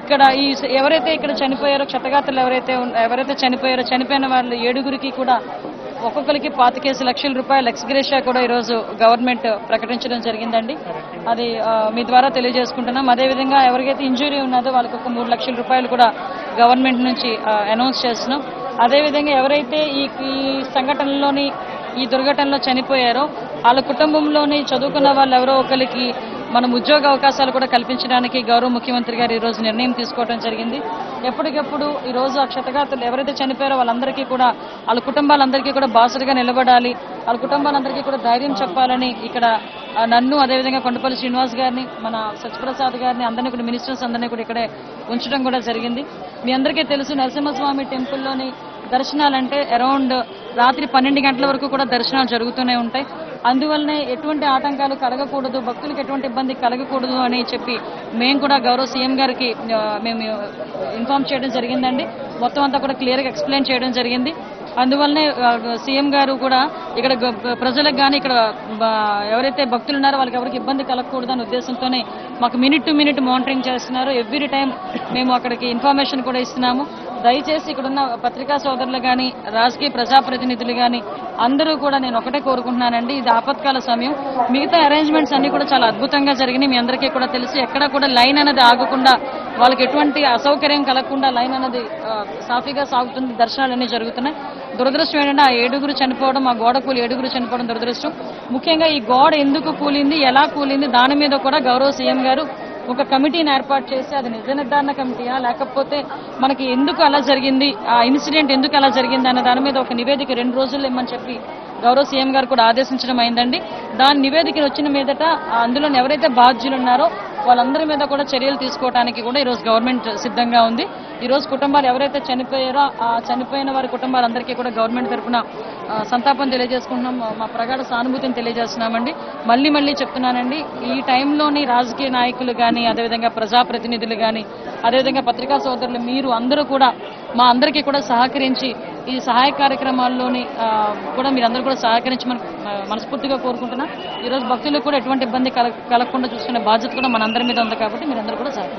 ఇక్కడ ఎవరైతే ఇక్కడ చనిపోయారో క్షతగాత్రులు ఎవరైతే చనిపోయారో చనిపోయిన వాళ్ళు 7గురికి కూడా ఒక్కొక్కరికి 25 లక్షల రూపాయల ఎక్స్గ్రేషియా కూడా ఈరోజు గవర్నమెంట్ ప్రకటించడం జరిగిందండి. అది మీ ద్వారా తెలియజేసుకుంటున్నాం. అదేవిధంగా ఎవరికైతే ఇంజురీ ఉన్నదో వాళ్ళకి ఒక 3 లక్షల రూపాయలు కూడా గవర్నమెంట్ నుంచి అనౌన్స్ చేస్తున్నాం. అదేవిధంగా ఎవరైతే ఈ సంఘటనలోని ఈ దుర్ఘటనలో చనిపోయారో వాళ్ళ కుటుంబంలోని చదువుకున్న వాళ్ళు ఎవరో ఒకరికి మనం ఉద్యోగ అవకాశాలు కూడా కల్పించడానికి గౌరవ ముఖ్యమంత్రి గారు ఈ రోజు నిర్ణయం తీసుకోవడం జరిగింది. ఎప్పటికప్పుడు ఈ రోజు ఆ క్షతగాత్రులు ఎవరైతే చనిపోయారో వాళ్ళందరికీ కూడా వాళ్ళ కుటుంబాలందరికీ కూడా బాసటగా నిలబడాలి, వాళ్ళ కుటుంబాలందరికీ కూడా ధైర్యం చెప్పాలని ఇక్కడ నన్ను అదేవిధంగా కొండపల్లి శ్రీనివాస్ గారిని మన సత్యప్రసాద్ గారిని అందరినీ కూడా మినిస్టర్స్ అందరినీ కూడా ఇక్కడే ఉంచడం కూడా జరిగింది. మీ అందరికీ తెలుసు నరసింహస్వామి టెంపుల్లోని దర్శనాలంటే అరౌండ్ రాత్రి 12 గంటల వరకు కూడా దర్శనాలు జరుగుతూనే ఉంటాయి. అందువల్లనే ఎటువంటి ఆటంకాలు కలగకూడదు, భక్తులకు ఎటువంటి ఇబ్బంది కలగకూడదు అని చెప్పి మేము కూడా గౌరవ సీఎం గారికి మేము ఇన్ఫార్మ్ చేయడం జరిగిందండి. మొత్తం అంతా కూడా క్లియర్గా ఎక్స్ప్లెయిన్ చేయడం జరిగింది. అందువల్లనే సీఎం గారు కూడా ఇక్కడ ప్రజలకు కానీ ఇక్కడ ఎవరైతే భక్తులు ఉన్నారో వాళ్ళకి ఎవరికి ఇబ్బంది కలగకూడదు అనే ఉద్దేశంతోనే మాకు మినిట్ టు మినిట్ మానిటరింగ్ చేస్తున్నారు. ఎవ్రీ టైం మేము అక్కడికి ఇన్ఫర్మేషన్ కూడా ఇస్తున్నాము. దయచేసి ఇక్కడున్న పత్రికా సోదరులు కానీ రాజకీయ ప్రజాప్రతినిధులు కానీ అందరూ కూడా నేను ఒకటే కోరుకుంటున్నానండి, ఇది ఆపత్కాల సమయం. మిగతా అరేంజ్మెంట్స్ అన్ని కూడా చాలా అద్భుతంగా జరిగినాయి. మీ అందరికీ కూడా తెలుసు. ఎక్కడ కూడా లైన్ అనేది ఆగకుండా వాళ్ళకి ఎటువంటి అసౌకర్యం కలగకుండా లైన్ అనేది సాఫీగా సాగుతుంది. దర్శనాలన్నీ జరుగుతున్నాయి. దురదృష్టం ఏంటంటే ఆ 7గురు చనిపోవడం, ఆ గోడ కూలి 7గురు చనిపోవడం దురదృష్టం. ముఖ్యంగా ఈ గోడ ఎందుకు కూలింది, ఎలా కూలింది దాని మీద కూడా గౌరవ సీఎం గారు ఒక కమిటీని ఏర్పాటు చేసి అది నిజ నిర్ధారణ కమిటీయా లేకపోతే మనకి ఎందుకు అలా జరిగింది, ఆ ఇన్సిడెంట్ ఎందుకు అలా జరిగింది అన్న దాని మీద ఒక నివేదిక 2 రోజుల్లో ఇమ్మని చెప్పి గౌరవ సీఎం గారు కూడా ఆదేశించడం అయిందండి. దాని నివేదిక వచ్చిన మీదట అందులో ఎవరైతే బాధ్యులు ఉన్నారో వాళ్ళందరి మీద కూడా చర్యలు తీసుకోవడానికి కూడా ఈరోజు గవర్నమెంట్ సిద్ధంగా ఉంది. ఈరోజు కుటుంబాలు ఎవరైతే చనిపోయారో ఆ చనిపోయిన వారి కుటుంబాలందరికీ కూడా గవర్నమెంట్ తరఫున సంతాపం తెలియజేసుకుంటున్నాం, మా ప్రగాఢ సానుభూతిని తెలియజేస్తున్నామండి. మళ్ళీ చెప్తున్నానండి, ఈ టైంలోని రాజకీయ నాయకులు కానీ అదేవిధంగా ప్రజాప్రతినిధులు కానీ అదేవిధంగా పత్రికా సోదరులు మీరు అందరూ కూడా మా అందరికీ కూడా సహకరించి ఈ సహాయ కార్యక్రమాల్లోని కూడా మీరందరూ కూడా సహకరించి మనస్ఫూర్తిగా కోరుకుంటున్నా. ఈరోజు భక్తులకు కూడా ఎటువంటి ఇబ్బంది కలగకుండా చూసుకునే బాధ్యత కూడా మనందరి మీద ఉంది కాబట్టి మీరందరూ కూడా సహకరించారు.